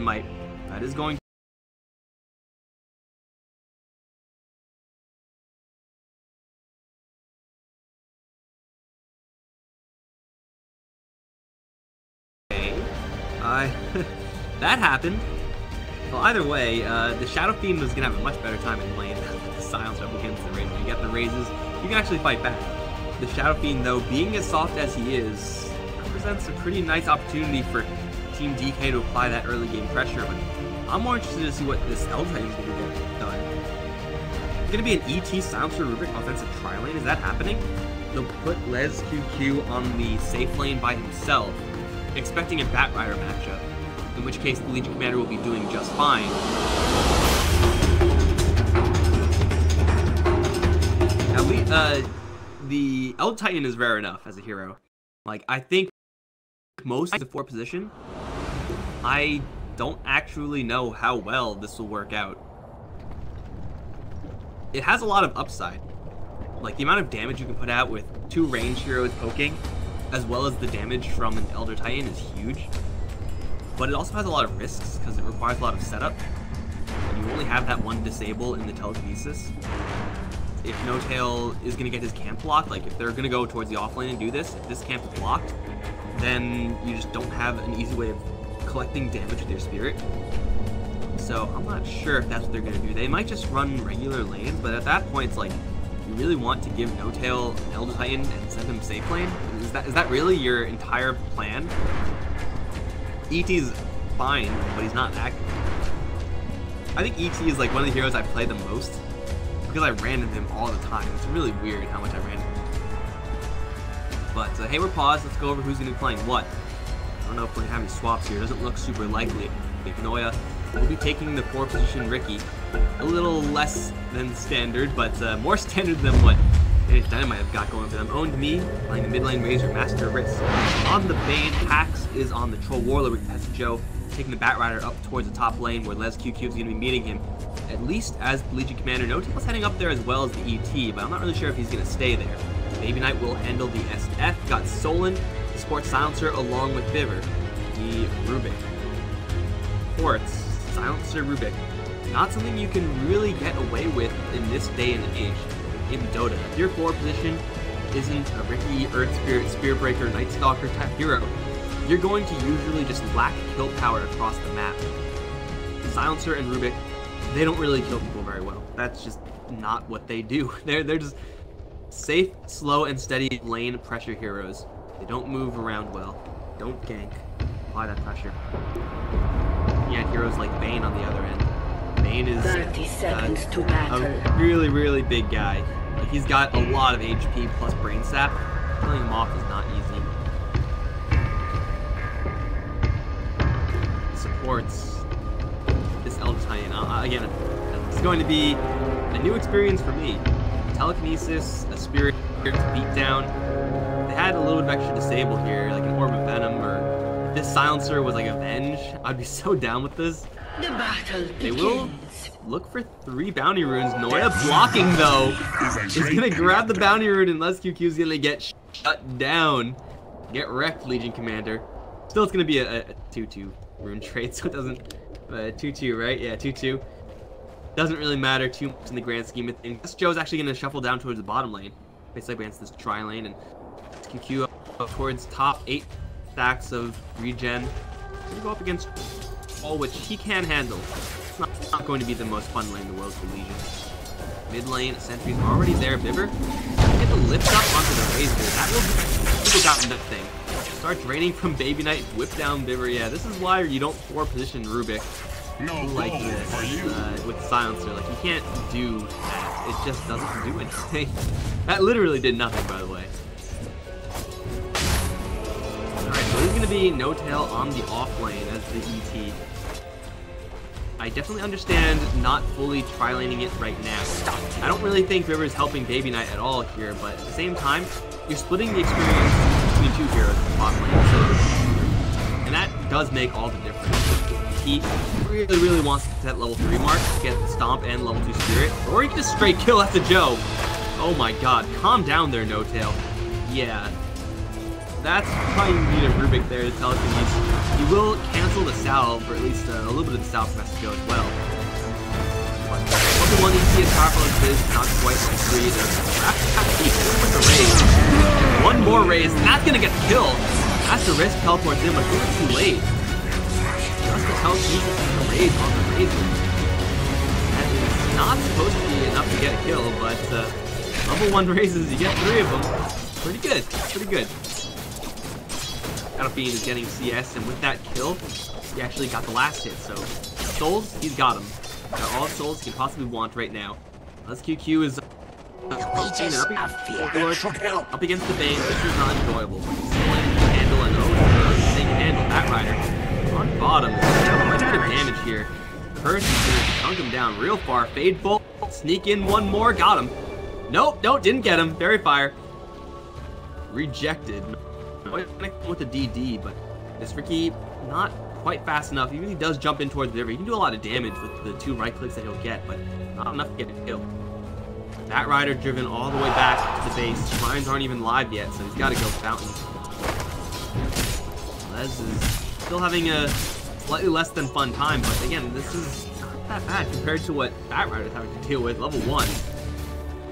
Dynamite. That is going that happened. Well, either way, the Shadow Fiend was gonna have a much better time in lane than the Silence up against the Razor. You get the raises, you can actually fight back. The Shadow Fiend, though, being as soft as he is, represents a pretty nice opportunity for Team DK to apply that early game pressure, but I'm more interested to see what this L-Titan is going to get done. It's going to be an ET Silencer Rubik offensive tri-lane. Is that happening? They'll put Les QQ on the safe lane by himself, expecting a Batrider matchup, in which case the Legion Commander will be doing just fine. Now, the L-Titan is rare enough as a hero. Like, I think most of the 4 position, I don't actually know how well this will work out. It has a lot of upside. Like, the amount of damage you can put out with 2 ranged heroes poking, as well as the damage from an Elder Titan is huge. But it also has a lot of risks, because it requires a lot of setup. And you only have that one disable in the telekinesis. If No Tail is going to get his camp blocked, like if they're going to go towards the offlane and do this, if this camp is blocked, then you just don't have an easy way of collecting damage with your spirit. So I'm not sure if that's what they're going to do. They might just run regular lanes, but at that point it's like, you really want to give No Tail an Elder Titan and send him safe lane? Is that really your entire plan? ET's fine, but he's not that good. I think ET is like one of the heroes I play the most, because I ran into him all the time. It's really weird how much I ran into him. But hey, we're paused. Let's go over who's going to be playing what. I don't know if we're going to have any swaps here. It doesn't look super likely. Noya will be taking the 4 position Ricky. A little less than standard, but more standard than what Dynamite have got going for them. Owned Me, playing the mid lane Razor, Master Risk. On the Bane, Hax is on the Troll Warlord with Pesto, taking the Batrider up towards the top lane where Les QQ is going to be meeting him. At least as the Legion Commander. No Tail's heading up there as well as the ET, but I'm not really sure if he's going to stay there. Baby Knight will handle the SF. Got Solon, the Sport Silencer, along with Biver, the Rubik. Ports, Silencer Rubik. Not something you can really get away with in this day and age in Dota. If your 4 position isn't a Ricky, Earth Spirit, Spear Breaker, Night Stalker type hero, you're going to usually just lack kill power across the map. Silencer and Rubik, they don't really kill people very well. That's just not what they do. They're just safe, slow, and steady lane pressure heroes. They don't move around well. Don't gank. Apply that pressure. You had heroes like Bane on the other end. Bane is 30 seconds to battle. A really, really big guy. Like, he's got a lot of HP plus brain sap. Killing him off is not easy. Supports this Elder Titan. Again, it's going to be a new experience for me. Telekinesis, a Spirit to beat down. They had a little bit of extra disable here, like an Orb of Venom, or if this Silencer was like Avenge, I'd be so down with this. The battle begins. They will look for 3 bounty runes. Noya blocking, though, is going to grab the bounty rune, and Les QQ is going to get shut down. Get wrecked, Legion Commander. Still, it's going to be a 2-2 rune trade, so it doesn't... 2-2, right? Yeah, 2-2. Doesn't really matter too much in the grand scheme of things. Joe's actually going to shuffle down towards the bottom lane, basically against this tri-lane, and QQ up towards top 8 stacks of regen. Going to go up against all which he can handle. It's not going to be the most fun lane in the world for Legion. Mid lane, Sentry's already there. Biver, get the lift up onto the Razor. That will be got that thing. Start draining from Baby Knight, whip down Biver. Yeah, this is why you don't 4 position Rubik like this with Silencer. Like, you can't do that. It just doesn't do anything. That literally did nothing, by the way. Alright, so this is going to be No Tail on the off lane as the ET. I definitely understand not fully tri-laning it right now. I don't really think River is helping Baby Knight at all here, but at the same time, you're splitting the experience between 2 heroes in the bot lane, and that does make all the difference. He really, really wants to get to that level 3 mark, get the Stomp and level 2 Spirit, or he can just straight kill after Joe. Oh my god, calm down there, No Tail. Yeah. that's probably need a Rubik there to telekinesis. He will cancel the salve, or at least a little bit of the salve has to go as well. But level 1 ET as powerful as this, not quite level 3. With the raise. One more raise, that's gonna get the kill. That's the risk teleports in, but it's a little too late. Just the telekinesis and the raise on the Razor. That is not supposed to be enough to get a kill, but level 1 raises, you get 3 of them. Pretty good, pretty good. Battlefiend is getting CS, and with that kill, he actually got the last hit. So, souls, he's got them. Got all the souls he can possibly want right now. This QQ is up against the base. This is not enjoyable. Still can handle and they can handle that rider. On bottom, quite a bit of damage here. Curse is going to chunk him down real far. Fade Bolt, sneak in one more, got him. Nope, didn't get him. Fairy Fire. Rejected. With the DD, but this Ricky not quite fast enough. Even if he does jump in towards the river, he can do a lot of damage with the 2 right clicks that he'll get, but not enough to get a kill. That rider driven all the way back to the base. Shrines aren't even live yet, so he's got to go Fountain. Les is still having a slightly less than fun time, but again, this is not that bad compared to what Bat Rider's having to deal with. Level 1.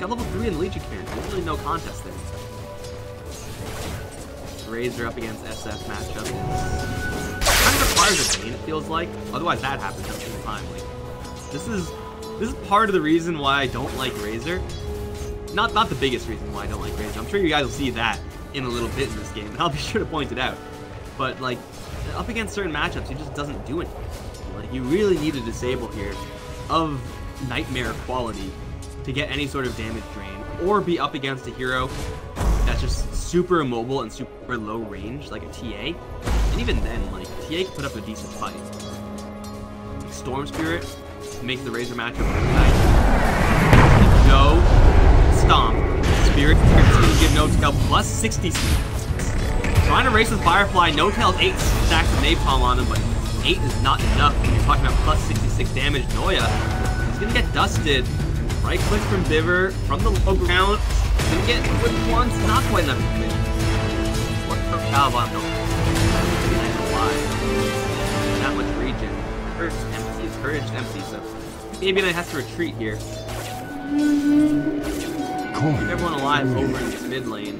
Got level 3 in Legion Command. There's really no contest there. Razor up against SF matchup. Kind of requires a Bane, it feels like. Otherwise, that happens every single time. Like, this is part of the reason why I don't like Razor. Not the biggest reason why I don't like Razor. I'm sure you guys will see that in a little bit in this game, and I'll be sure to point it out. But like, up against certain matchups, he just doesn't do anything. Like, you really need a disable here of nightmare quality to get any sort of damage drain, or be up against a hero that's just super immobile and super low range, like a TA. And even then, like, TA can put up a decent fight. Like Storm Spirit makes the Razor matchup really nice. No Stomp. Spirit continues to give No-Tail plus 66. Trying to race with Firefly, No-Tail's 8 stacks of Napalm on him, but 8 is not enough when you're talking about plus 66 damage. Noya is gonna get dusted. Right click from Biver, from the low ground. Gonna get with once, not quite enough to finish. What the hell about no? Not much regen. Courage empty, courage empty, so maybe I has to retreat here. Keep everyone alive over in this mid lane.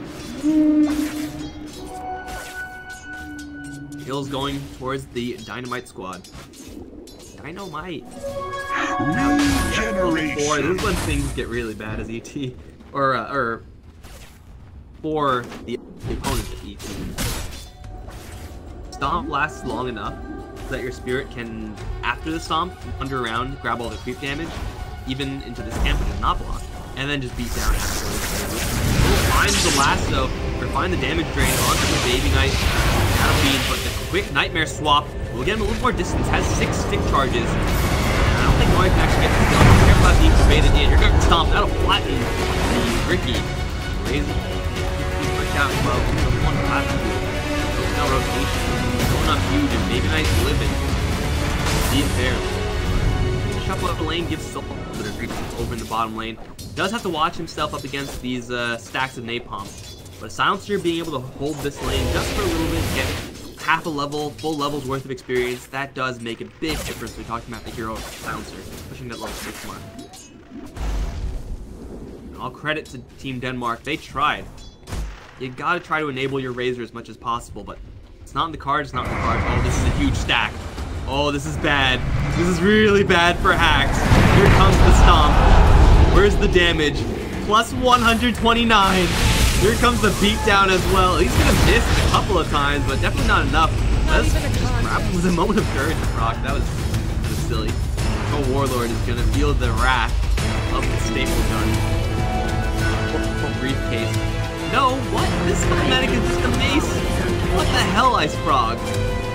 Kills going towards the Dynamite squad. Dynamite. Regeneration. This is when things get really bad as ET. Or for the opponent at ET. Stomp lasts long enough so that your Spirit can, after the Stomp, wander around, grab all the creep damage, even into this camp which is not blocked, and then just beat down afterwards. Find the lasso, or find the damage drain onto the Baby Knight. Battlefiend, but the quick Nightmare swap will get him a little more distance, has 6 stick charges. I don't think Noya can actually get the kill. Careful about the incubated in. You're going to Stomp, that'll flatten Ricky. Raise he's pushed out well. One pass to no rotation. Going up huge, and Baby Knight's living. See it there. Shuffle up the lane, gives Soul that are over in the bottom lane. Does have to watch himself up against these stacks of Napalm. But Silencer being able to hold this lane just for a little bit, get half a level, full level's worth of experience, that does make a big difference when we're talking about the hero Silencer, pushing that level 6 mark. All credit to Team Denmark, they tried. You gotta try to enable your Razor as much as possible, but it's not in the cards, it's not in the cards. Oh, this is a huge stack. Oh, this is bad. This is really bad for hacks. Here comes the Stomp. Where's the damage? Plus 129. Here comes the beatdown as well. He's gonna miss a couple of times, but definitely not enough. Let's just grab him with a moment of courage, Brock. That was silly. The Warlord is gonna feel the wrath of the staple gun. Briefcase. No, what? This schematic is just a mace. What the hell, Ice Frog?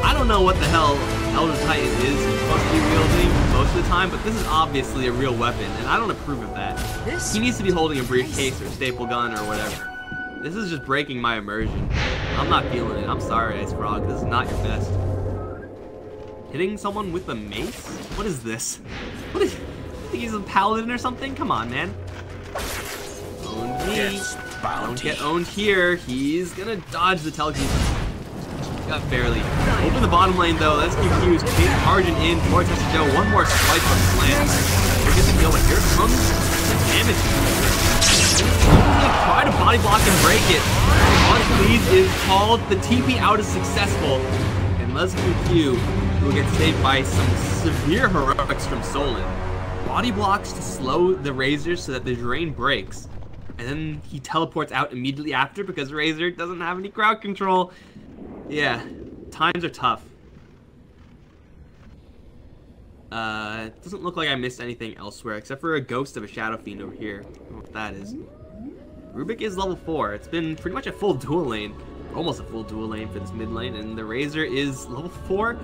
I don't know what the hell Elder Titan is supposed to be wielding most of the time, but this is obviously a real weapon, and I don't approve of that. He needs to be holding a briefcase or a staple gun or whatever. This is just breaking my immersion. I'm not feeling it. I'm sorry, Ice Frog. This is not your best. Hitting someone with a mace? What is this? What is... I think he's a paladin or something? Come on, man. Owned me. Don't get owned here. He's gonna dodge the telekinesis. Got barely. Open the bottom lane though. That's confused. Kate charging in towards Joe. One more swipe on slant. We're getting the kill, but here comes the damage. Try to body block and break it. On please is called. The TP out is successful. And LeSQ will get saved by some severe heroics from Solon. Body blocks to slow the Razor so that the drain breaks. And then he teleports out immediately after because Razor doesn't have any crowd control. Yeah, times are tough. It doesn't look like I missed anything elsewhere except for a ghost of a Shadow Fiend over here. I don't know what that is. Rubik is level 4. It's been pretty much a full dual lane. Almost a full dual lane for this mid lane. And the Razor is level 4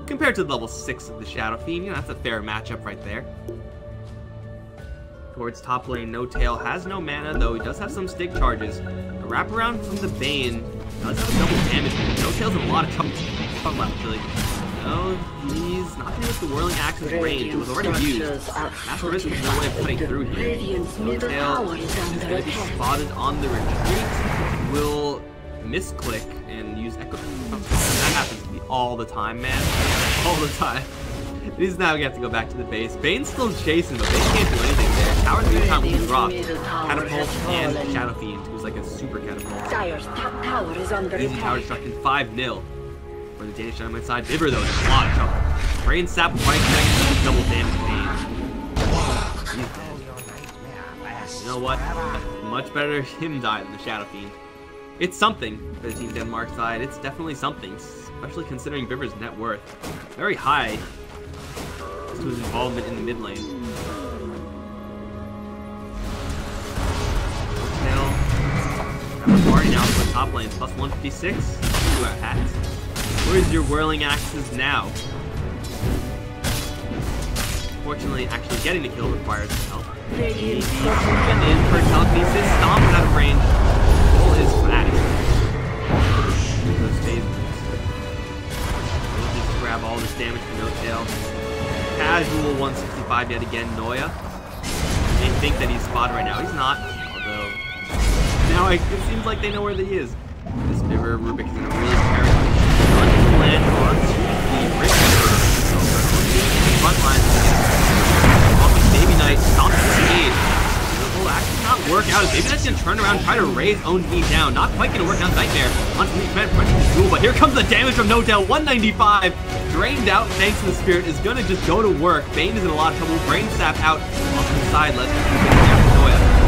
compared to the level 6 of the Shadow Fiend. You know, that's a fair matchup right there. Towards top lane, No Tail has no mana, though he does have some stick charges. A wraparound from the Bane does have double damage. No Tail's in a lot of trouble actually. No, he's not going to use the Whirling Axe's range. It was already used. Master Risk has no way of cutting through here. No Tail is going to be spotted on the retreat. Will misclick and use Echo. That happens to me all the time, man. All the time. He's now going to have to go back to the base. Bane's still chasing, but Bane can't do anything there. Tower's the time we dropped. Catapult and Shadow Fiend, who's like a super catapult. Dire's top tower is under Easy attack. tower destruction 5-0. For the Danish Dynamite side. Vibber though, is a lot of trouble. Brain Sap right next to double damage Bane. He's dead. You know what? Much better him die than the Shadow Fiend. It's something for the Team Denmark side. It's definitely something, especially considering Vibber's net worth. Very high to his involvement in the mid lane. Party now for the top lane, plus 156. Two out hats. Where's your Whirling Axes now? Fortunately, actually getting the kill requires help. In for telekinesis, Stomp out of range. Goal is fast. Those phases. We'll just grab all this damage from No Tail. Casual 165 yet again, Noya. They think that he's spotted right now. He's not, although now it seems like they know where he is. This Vibber Rubik is gonna really carry on land on the Rick front line. Off of Baby Knight, stomps the stage. It will actually not work out. Baby Knight's gonna turn around, try to raise own knee down. Not quite gonna work out. Nightmare on the defense, but here comes the damage from No Tail. 195. Drained out thanks to the Spirit is gonna just go to work. Bane is in a lot of trouble. Brain Sap out off to the side. Let's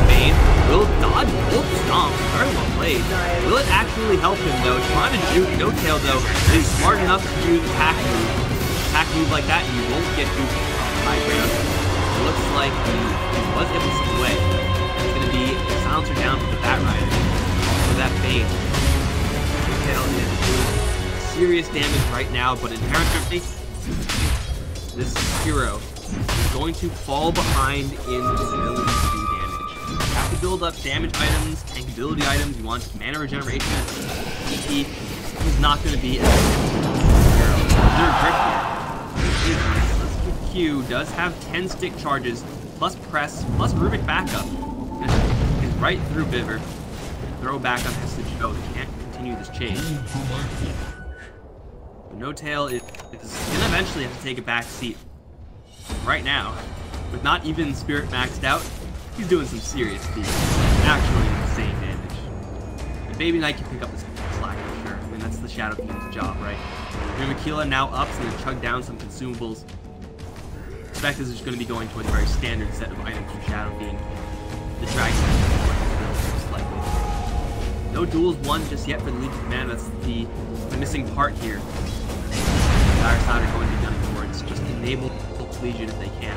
Bane will dodge both stomps. Very well played. Will it actually help him though? Trying to juke No Tail though. He's smart enough to use attack move. Attack move like that and you won't get duped on the high ground. It looks like he was able to slip away. It's gonna be a silencer down for the Bat Rider. For that Bane. No Tail is doing serious damage right now, but inherently, this hero is going to fall behind in his ability to do damage. You have to build up damage items, tank ability items, you want mana regeneration, TP. He's not going to be a hero. This Q does have 10 stick charges, plus press, plus Rubik backup. Is right through Vibber. Throw back on Hestage. Oh, they can't continue this chase. No Tail is going to eventually have to take a back seat. Right now, with not even Spirit maxed out, he's doing some serious speed. Actually, insane damage. The Baby Knight can pick up this slack for sure. I mean, that's the Shadow Fiend's job, right? Makila now ups and then chug down some consumables. Expect this is going to be going towards a very standard set of items for Shadow Fiend. The Dragon most likely. No duels won just yet for the Legion of Man. That's the missing part here. Dire side are going to be done towards just enable Legion if they can.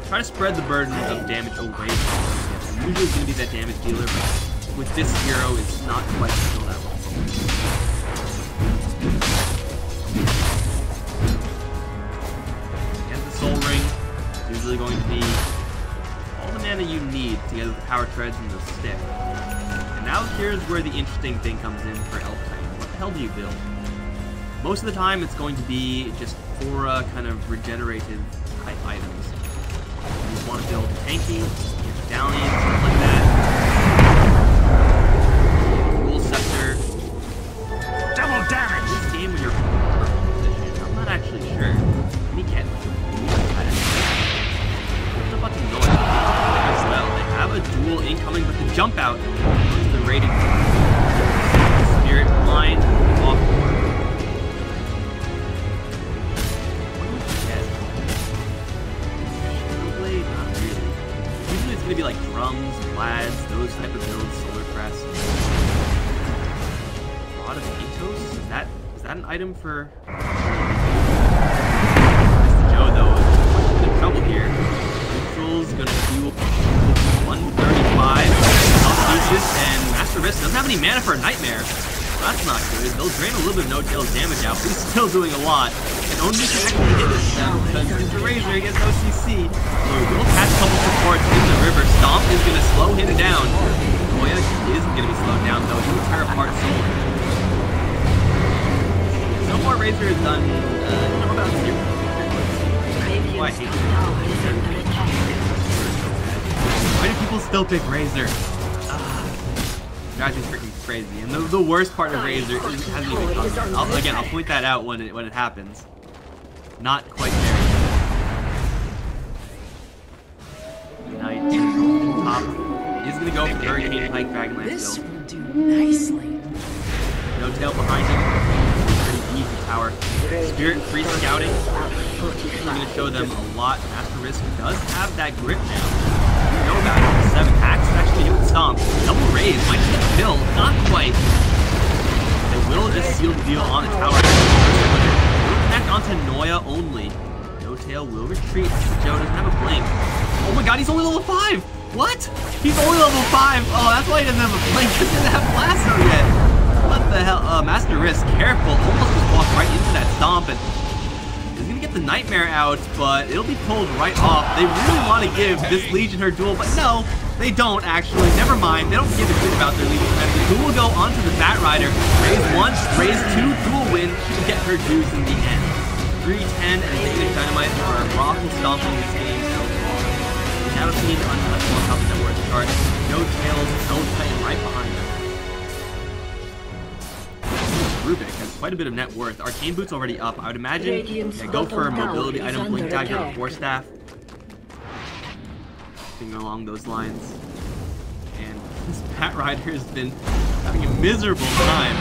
Try to spread the burden of damage away from them. Usually going to be that damage dealer, but with this hero, it's not quite still that well. Get the Soul Ring. It's usually going to be all the mana you need together with the Power Treads and the stick. And now here's where the interesting thing comes in for Elf Titan. What the hell do you build? Most of the time, it's going to be just aura kind of regenerative type items. You want to build tanky, medallion, stuff like that. jump out. The rating. Spirit line off board. Blade? Not really. Usually it's gonna be like drums, plaids, those type of builds, solar press. Rod of Atos? Is that an item for Mr. Joe though? In trouble here. Neutral's gonna do 135 Lucius, and Master Risk doesn't have any mana for a Nightmare. That's not good. They'll drain a little bit of No-Tail's damage out, but he's still doing a lot. And only can actually hit this now because it's the Razor against OCC. So we'll catch a couple supports in the river. Stomp is going to slow him down. Oh yeah, he isn't going to be slowed down though. He will tear apart Solar. So far, Razor has done, about 0. Oh, I hate it. Why do people still pick Razor? Drives me freaking crazy. And the worst part of Razor is it hasn't even come yet. I'll point that out when it happens. Not quite there. Knight top. He's gonna go for Hurricane Pike Dragonlance This build. will do nicely. No tail behind him. Pretty easy tower. Spirit free scouting. I'm gonna show them a lot. Master Risk does have that grip now. You know about it. 7 hacks actually hit with Stomp. Double raise might get a kill. Not quite. They will just seal the deal on the tower. Will connect onto Noya only. No tail will retreat. Joe doesn't have a blink. Oh my god, he's only level 5! What? He's only level 5! Oh, that's why he doesn't have a blink. He doesn't have Blasto yet. What the hell? Master Risk, careful. Almost just walked right into that Stomp and he's gonna get the Nightmare out, but it'll be pulled right off. They really want to give this Legion her duel, but no, they don't actually. Never mind. They don't give a shit about their Legion commander. Who will go onto the Bat Rider? Raise 1, raise 2, dual win to get her dues in the end. 310 and Dynamite are brothel stomping this game so far. Shadow Fiend untouchable on top of that word chart. No tails, no Titan right behind them. Rubik has quite a bit of net worth. Arcane Boot's already up. I would imagine go for a mobility item, Blink Dagger, or Force Staff. Something along those lines. And this Bat Rider has been having a miserable time.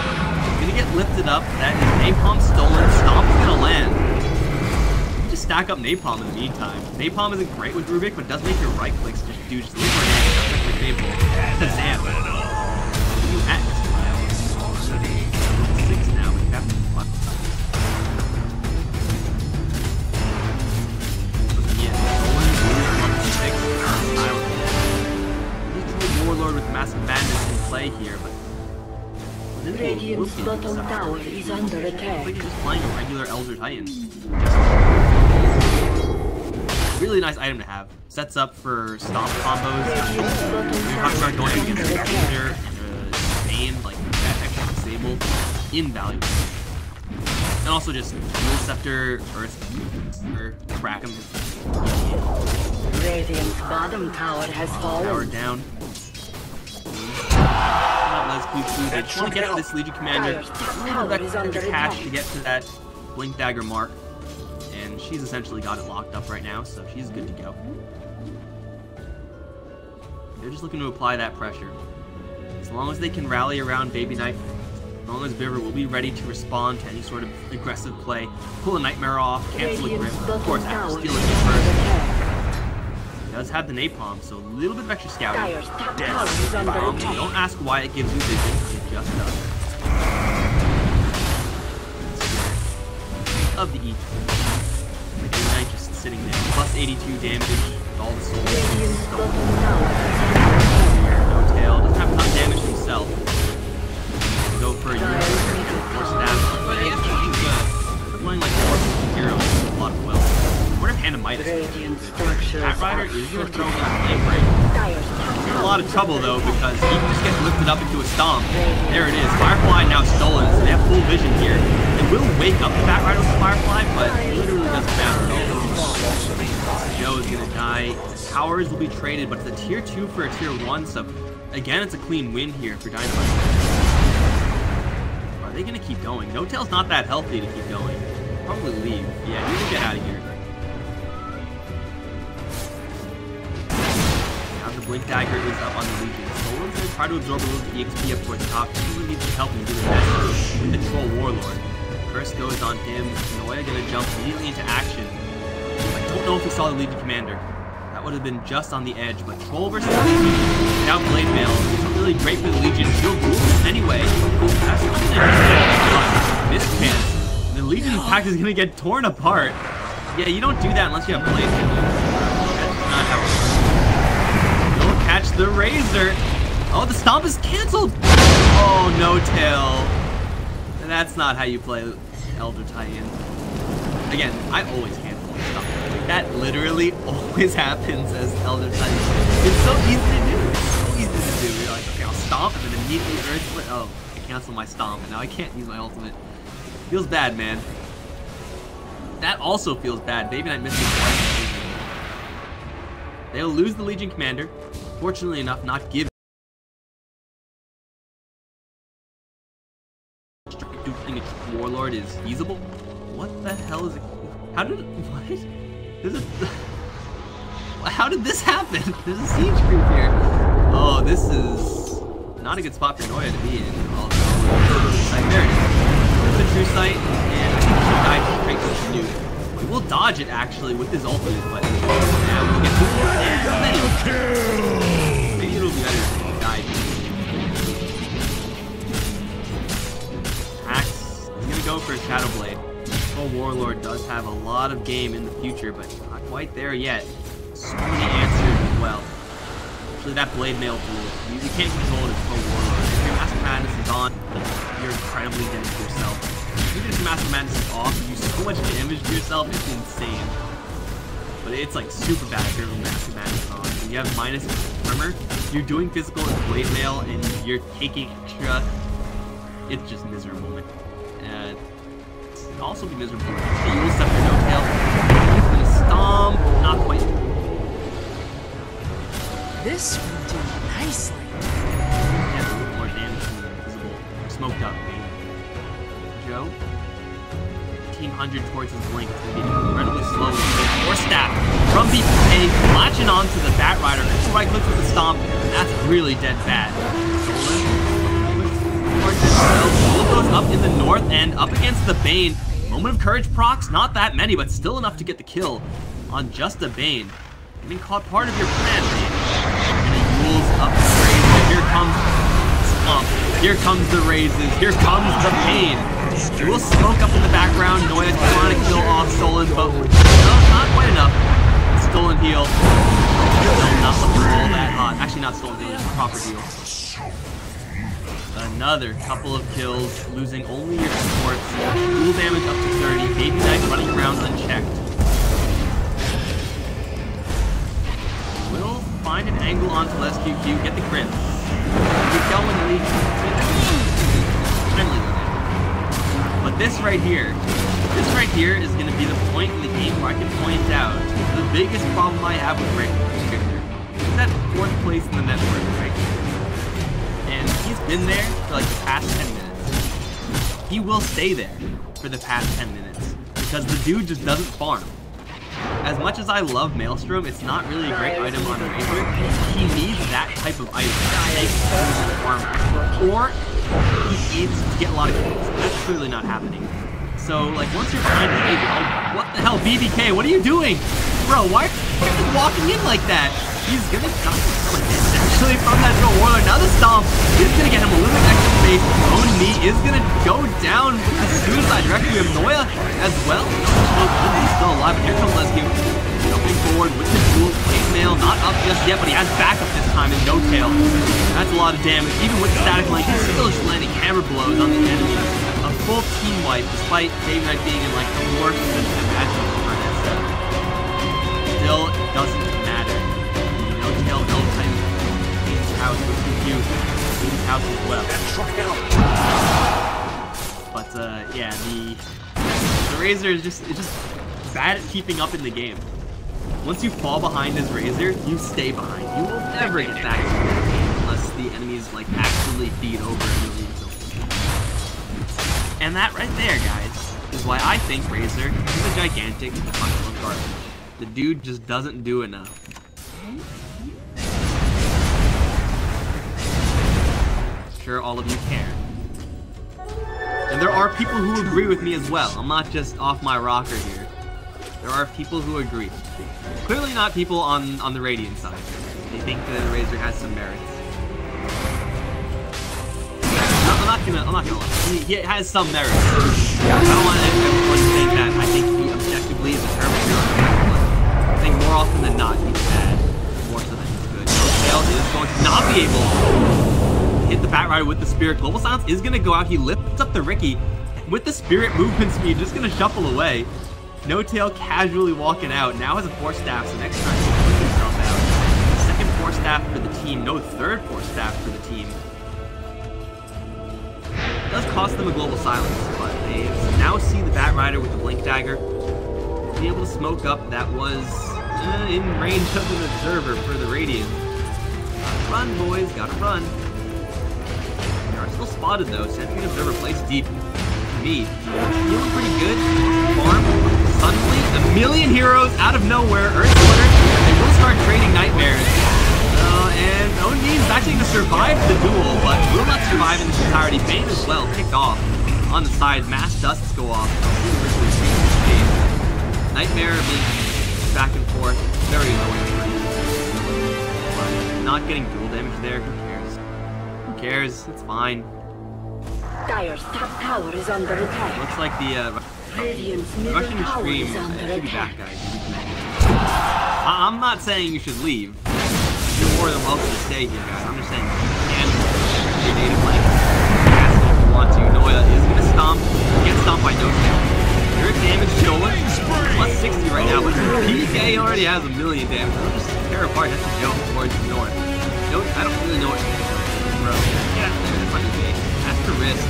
He's gonna get lifted up. That is Napalm stolen. Stomp's gonna land. You just stack up Napalm in the meantime. Napalm isn't great with Rubik, but does make your right clicks just do just leave her hand. Shazam. You X. Warlord with Massive Madness in play here, but Radiant's bottom tower is under attack. He's just playing a regular Elder Titan. Really nice item to have. Sets up for stomp combos. You're talking about going against a Ranger and Bane, like that extra disable, invaluable. And also just Dual Scepter, Earth, or crack him. Radiant's bottom tower has fallen. Tower down. They just want to get to this Legion Commander. A little bit extra cash to get to that Blink Dagger mark. And she's essentially got it locked up right now, so she's good to go. They're just looking to apply that pressure. As long as they can rally around Baby Knight, as long as Viver will be ready to respond to any sort of aggressive play, pull a Nightmare off, cancel a grip, of course after stealing it first. He does have the Napalm, so a little bit of extra scouting. Don't ask why it gives you vision, it just does. Of the E. Baby Knight just sitting there, plus 82 damage with all the souls stolen. No tail, doesn't have a ton of damage himself. Go for a unit, or staff. But he's playing like 4 heroes with a lot of wealth. What if Dynamite is Bat Rider is going to throw him in a flame break. He's in a lot of trouble though because he just gets lifted up into a stomp. There it is. Firefly now stolen, so they have full vision here. They will wake up the Bat Rider with Firefly, but it literally doesn't matter at all. Joe is going to die. Towers will be traded, but it's a tier 2 for a tier 1, so again, it's a clean win here for Dynamite. Are they going to keep going? No Tail's not that healthy to keep going. Probably leave. Yeah, he will get out of here. Blink Dagger is up on the Legion. Solan's going to try to absorb a little bit of EXP up towards the top. He really needs some help in doing that with the Troll Warlord. Curse goes on him. Noya going to jump immediately into action. I don't know if he saw the Legion Commander. That would have been just on the edge, but Troll versus Legion without Blade Mail is really great for the Legion. He'll do this anyway. That's not going to miss chance. The Legion pack is going to get torn apart. Yeah, you don't do that unless you have Blade Mail. That's not how it works. Don't catch the Razor. Oh, the Stomp is canceled. Oh, no tail. That's not how you play Elder Titan. Again, I always cancel the Stomp. That literally always happens as Elder Titan. It's so easy to do. It's so easy to do. You're like, okay, I'll Stomp and then immediately Earth Split. Oh, I cancel my Stomp and now I can't use my ultimate. Feels bad, man. That also feels bad. Baby Knight missing twice. They'll lose the Legion Commander. Fortunately enough, not give. Dueling a Warlord is feasible. What the hell is it? How did it? What? There's a. How did this happen? There's a siege creep here. Oh, this is not a good spot for Noya to be in. Like, there it is. There's a true sight, and I think he should die straight to the nuke. He will dodge it actually with his ultimate, but yeah, we'll get to maybe it'll be better if he died. Axe, he's gonna go for a Shadow Blade. Oh, Warlord does have a lot of game in the future, but not quite there yet. So many answers as well. Actually, that Blade Mail tool, you can't control it as Pro Warlord. If your Master Madness is on, you're incredibly dead to yourself. Even if your Master Madness is off, you do so much damage to yourself, it's insane. But it's like super bad if your Master Madness is on. When you have minus armor, you're doing physical and Blade Mail, and you're taking extra. It's just miserable. Also be miserable. Okay, you will step your no tail. He's gonna stomp. Not quite. This will do nicely. Yeah, a little more damage than the invisible. Smoked up, baby. Joe. 1500 towards his blink. It's gonna be incredibly slow. Or stab from BPK, latching onto the Bat Rider. Right click with the stomp. That's really dead bad. Soul goes up in the north end, up against the Bane. Moment of Courage procs, not that many, but still enough to get the kill on just a Bane. I mean, caught part of your plan, Bane. And he rules up the Razor. Here comes Stomp. Here comes the Razes. Here comes the Bane. He will smoke up in the background. Noya trying to kill off Stolen, but no, not quite enough. Stolen heal. No, not looking all that hot. Actually, not Stolen heal, just proper heal. Another couple of kills, losing only your supports. Full damage up to 30. Baby Knight running around unchecked. Will find an angle onto SQQ, get the crit. You kill when the Legion. But this right here is going to be the point in the game where I can point out the biggest problem I have with Victor. He's at 4th place in the network right here. And he's been there for like the past 10 minutes. He will stay there for the past 10 minutes because the dude just doesn't farm. As much as I love Maelstrom, it's not really a great item on Razor. He needs that type of item to take farm, or he needs to get a lot of kills. That's clearly not happening. So like once you're behind the Razor, oh, what the hell, BBK? What are you doing, bro? Why are you just walking in like that? He's gonna die actually from that Troll Warlord. Now the Stomp is gonna get him a little bit extra space. Own Knee is gonna go down with the Suicide Requiem. Noya as well. He's still alive, but here comes Lescue. Jumping forward with the dual Blade Mail. Not up just yet, but he has backup this time in no tail. That's a lot of damage. Even with the static link, he's still just landing hammer blows on the enemy. A full team wipe, despite Baby Knight being in like the worst imaginable for this. Still doesn't matter. No-tail L-type. His house was confused. His house as well. But yeah, the Razor is just bad at keeping up in the game. Once you fall behind as Razor, you stay behind. You will never get back into the game unless the enemies like actually feed over and relieve them. And that right there, guys, is why I think Razor is a gigantic pile of garbage. The dude just doesn't do enough. sure all of you care. And there are people who agree with me as well. I'm not just off my rocker here. There are people who agree. Clearly not people on the Radiant side. They think that Razor has some merits. No, I'm not gonna lie. He has some merits. I don't want everyone to think that I think he objectively is a terrible hero. I think more often than not he's bad. More so than he's good. Tail is going to not be able to hit the Batrider with the Spirit. Global Silence is gonna go out. He lifts up the Ricky with the Spirit movement speed, just gonna shuffle away. No Tail casually walking out. Now has a Force Staff, so next turn he's going to drop out. Second Force Staff for the team. No third Force Staff for the team. It does cost them a Global Silence, but they now see the Batrider with the Blink Dagger. Be able to smoke up that was in range of an Observer for the Radiant. Gotta run, boys. Gotta run. They are still spotted, though. Sentry Observer plays deep. Me. Feeling pretty good. Farm. Suddenly, a million heroes out of nowhere. Earth Splitter. They will start trading Nightmares. And O'Neill's actually going to survive the duel, but will not survive in its entirety. Bane as well, picked off on the side. Mass Dusts go off. Nightmare being back and forth. Very annoying. But not getting dual damage there. Who cares? Who cares? It's fine. Dire's top tower is under attack. Looks like the Radiant's middle Russian tower stream is under should be back, attack. guys. I'm not saying you should leave. You're more than welcome to stay here, guys. I'm just saying you can your data blank. Ask if you want to. Noya is gonna stomp. Get stomped by No Tail. Your damage stolen. Plus 60 right now, but PK already has a million damage. I'll just tear apart. Has to go towards the north. No, I don't really know what to do. Bro, get out there. That's not your base. That's the risk.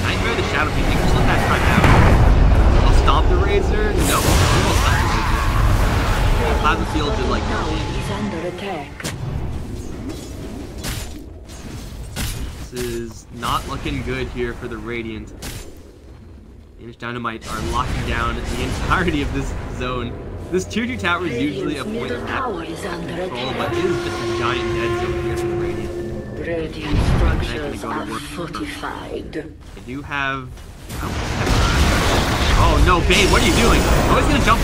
Nightmare the Shadow King. Just let that time out. I'll stomp the Razor. Nope. Almost stop the Razor. Plasma Field did like no damage. He's under attack. This is not looking good here for the Radiant. Danish Dynamite are locking down the entirety of this zone. This tier 2 tower is usually a point of control, but it is just a giant dead zone here for the Radiant. Radiant structures are fortified. They do have... Oh no, Bane, what are you doing? Oh, he's gonna jump.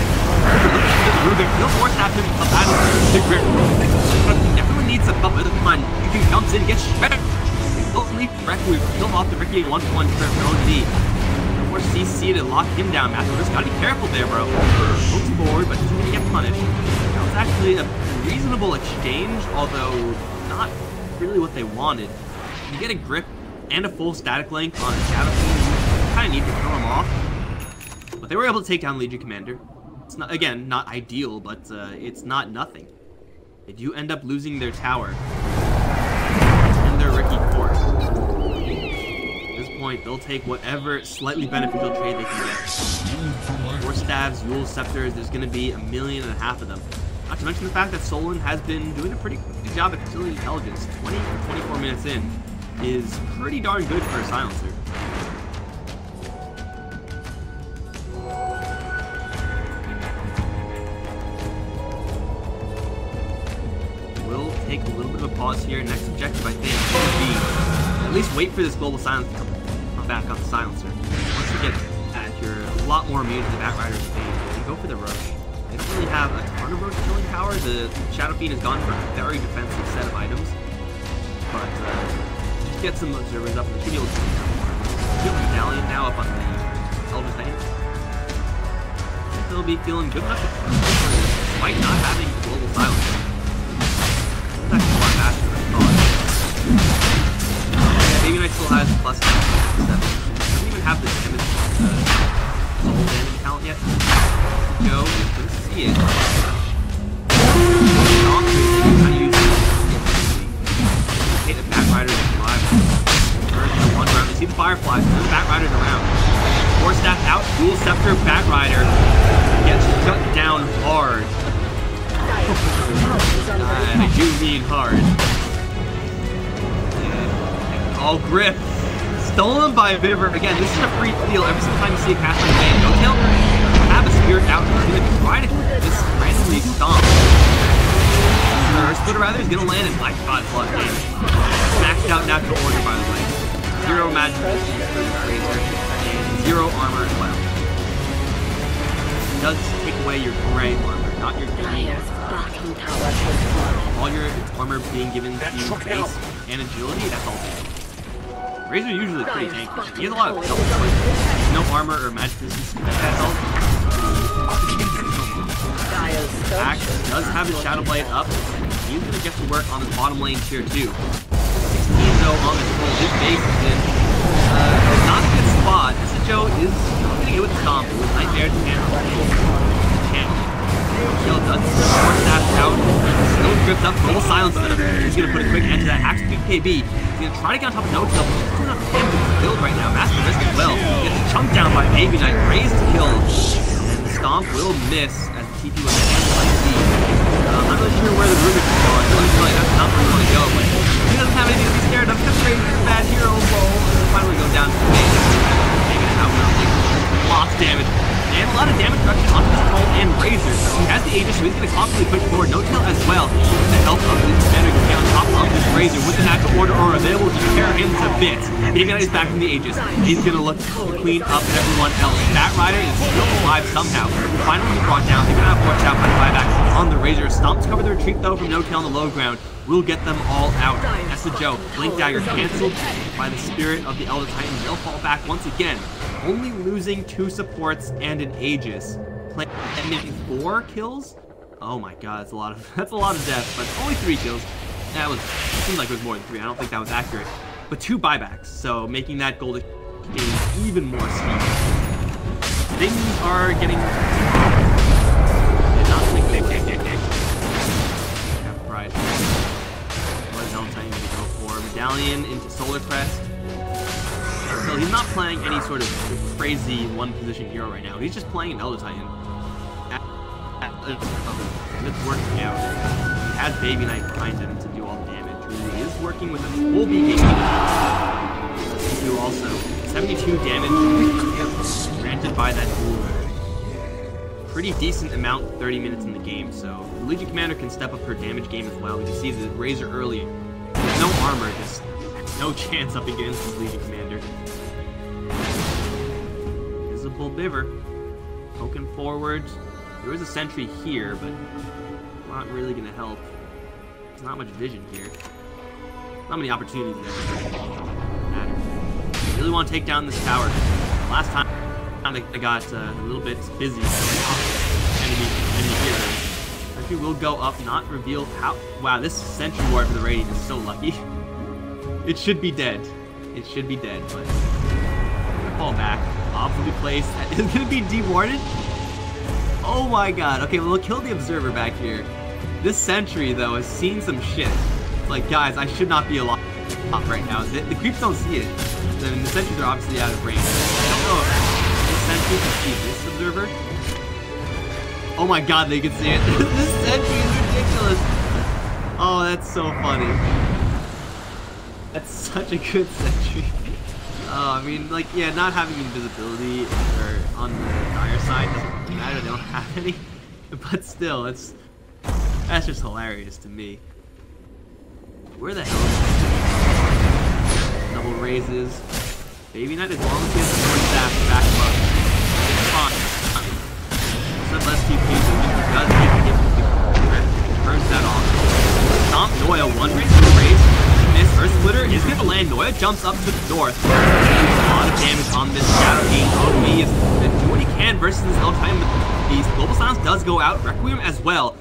He'll force have him a battle to grip. Everyone needs a bump. Come on, you can jump in, get shredded. Don't leave correctly. Kill off the Ricky 1-1 for his own D. Or CC to lock him down. Matthew, just gotta be careful there, bro. Moves forward, but he's gonna get punished. That was actually a reasonable exchange, although not really what they wanted. You get a grip and a full static link on Shadow King. You kind of need to kill him off. But they were able to take down Legion Commander. It's not, again, not ideal, but it's not nothing. They do end up losing their tower and their Ricky Fort. At this point, they'll take whatever slightly beneficial trade they can get. Force Staves, Yule Scepters, there's going to be 1.5 million of them. Not to mention the fact that Solon has been doing a pretty good job at facility intelligence. 20 or 24 minutes in is pretty darn good for a silencer. We'll take a little bit of a pause here. Next objective, I think, will be at least wait for this global silence to come back on the silencer. Once you get that, you're a lot more immune to the Batrider's fate. You go for the rush. They don't really have a ton of roach killing power. The Shadow Fiend has gone for a very defensive set of items. But just get some observers up and they should be able to kill the Medallion now up on the Elder Titan. I think they'll be feeling good enough despite not having the global silence. It's actually a lot faster than I thought. Yeah, Baby Knight still has plus 7. Doesn't even have the damage, soul damage talent yet. Go, let's see it. Kind of use it. Hit the Batrider alive. First in one round. You see the Fireflies, and the Batrider's around. Force Staff out, Dual Scepter, Batrider gets shut down hard. And I do mean hard. Oh, Grip. Stolen by Viver. Again, this is a free steal. Every single time you see a cast like Bane, No Tail have a Spirit out. He's going to try to just randomly stomp. Or Splitter rather is going to land in 5 plus damage. Smack out natural order, by the way. 0 magic resistance for the Razor, and 0 armor as well. It does take away your gray armor, not your green armor. All your armor being given to you base and agility, that's all good. Razor usually pretty tanky. He has a lot of health, but no armor or magic resistance to that health. Axe does have his Shadow Blade up. He's going to get to work on the bottom lane tier 2. 16 though on this roll. His base is in not a good spot. Joe is going to get with the stomp. It was Nightmare to handle. Kill does force that out. Still grips up, full silence on him. He's going to put a quick end to that. Axe BKB. He's going to try to get on top of No Kill. He's not able to build right now. Master Risk as well. Gets chunked down by Baby Knight. Raised to kill. And the stomp will miss as the TP was handled by Z. I'm not really sure where the Rubik is going. I really feel like that's not where we want to go, but he doesn't have anything to be scared of. Just Razor's bad hero roll. And finally go down to the base. Taking it out now. Lots of damage. And a lot of damage reduction onto this Troll and Razor. He has the Aegis, so he's going to constantly push forward. No Tail as well. With the help of this commander to get on top of this Razor with the natural order are available to tear him to bits. Baby Knight is back from the Aegis. He's going to look to clean up everyone else. That Rider is still alive somehow. Finally he's brought down. They're going to have forced out by the buybacks on the Razor. Stomp to cover the retreat though from No Tail on the low ground. We'll get them all out. That's the Joe. Blink Dagger canceled by the spirit of the Elder Titan. They'll fall back once again. Only losing 2 supports and an Aegis. And making 4 kills? Oh my god, that's a lot of deaths, but only 3 kills. That was, it seemed like it was more than 3. I don't think that was accurate. But 2 buybacks, so making that gold game even more steep. Things are getting... Not have pride. What is Elder Titan going to go for? Medallion into Solar Crest. So he's not playing any sort of crazy one-position hero right now. He's just playing an Elder Titan. And it's working out. He has Baby Knight behind him to do all the damage. He is working with a full BKB. Let's do also 72 damage granted by that duel. Pretty decent amount, 30 minutes in the game. So the Legion Commander can step up her damage game as well. We can see the Razor early. No armor, just no chance up against the Legion Commander. Visible Biver. Poking forward. There is a sentry here, but not really going to help. There's not much vision here. Not many opportunities there. Really want to take down this tower. Last time they got a little bit busy. Enemy heroes. Sentry will go up, not reveal how. Wow, this sentry ward for the Radiant is so lucky. It should be dead. It should be dead, but gonna fall back. Obs will be placed. Is gonna be dewarded. Oh my god. Okay, well, we'll kill the observer back here. This sentry though has seen some shit. It's like, guys, I should not be alive right now. The creeps don't see it. Then the sentries are obviously out of range. I don't know if this sentry can see this observer. Oh my god, they can see it. This sentry is ridiculous. Oh, that's so funny. That's such a good sentry. I mean, like, yeah, not having invisibility or on the dire side doesn't matter. They don't have any. But still, that's just hilarious to me. Where the hell is double raises? Baby Knight, as long as he has the sword staff to back him up. It's fine. Some less TP, so he does get to get turns that off. Stomp Noya, 1 raise, 2 raise. Miss. Earth Splitter is going to land. Noya jumps up to the north. A lot of damage on this Shadow King. OB is going to do what he can versus this Elder Titan Beast. Global Silence does go out. Requiem as well.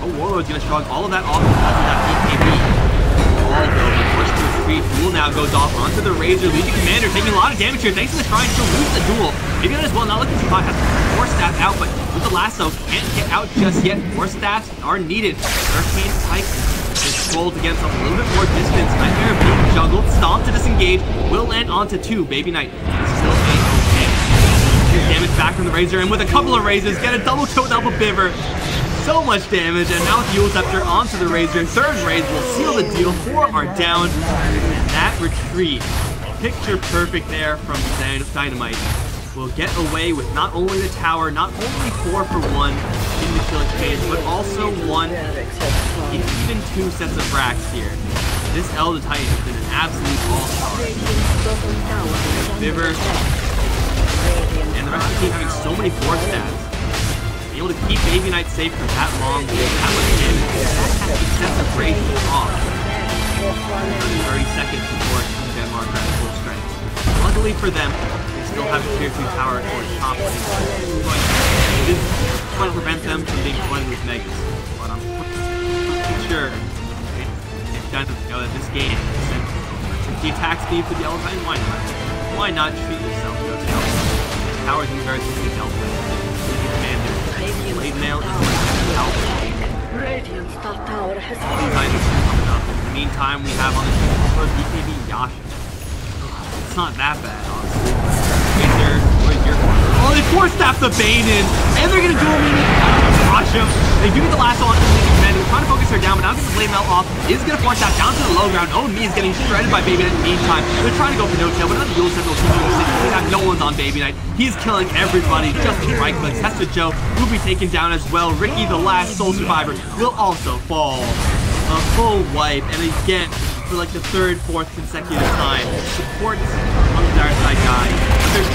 Oh, Warlord's going to shrug all of that off because of that BKB. All over. Push to retreat. Duel now goes off onto the Razor. Legion Commander taking a lot of damage here. Thanks to the Shrine, she'll lose the duel. Maybe that as well. Not looking to survive. Has the Force Staff out, but with the lasso, can't get out just yet. Force Staffs are needed. Hurricane Spike is rolled against a little bit more distance. Nightmare being juggled. Stomp to disengage. Will land onto 2. Baby Knight is still A-OK. Damage back from the Razor, and with a couple of raises, get a double kill, double Biver. So much damage, and now with Fuel Scepter onto the Razor. Third raise will seal the deal. 4 are down, and that retreat, picture perfect there from Dynamite, will get away with not only the tower, not only 4 for 1 in the kill exchange, but also 1, even 2 sets of racks here. This Elder Titan has been an absolute all-star. Viver and the rest of the team having so many force stabs. Being able to keep Baby Knight safe for that long, with that much damage, that has excessive rage off. 30 seconds before Denmark are at full strength. Luckily for them, they still have a tier 2 tower towards top lane. It is going to prevent them from being flooded with megas. But I'm pretty sure it's done to know that this game is simple. The attack speed for the Elder Titan, why not? Why not treat yourself to those towers? Towers can be very quickly dealt with. Commander, Blade Mail is going to help. Radiant's top tower has Coming up. In the meantime, we have on the team for BKB Yasha. It's not that bad, honestly. Victor, where's your corner? Oh, they force staff the Bane in, and they're gonna dual mean Yasha. They do get the last one on the commander. They're trying to focus her down, but now get the blade melt off. Is gonna force that down to the low ground. Oh, me is getting shredded by Baby Knight in the meantime. They're trying to go for no tail, but another dual central team. We have no one's on Baby Knight. He's killing everybody. Just with right clicks. Hester Joe will be taken down as well. Ricky, the last soul survivor, will also fall. A full wipe, and again, for like the third, fourth consecutive time, support on the dire side guy. There's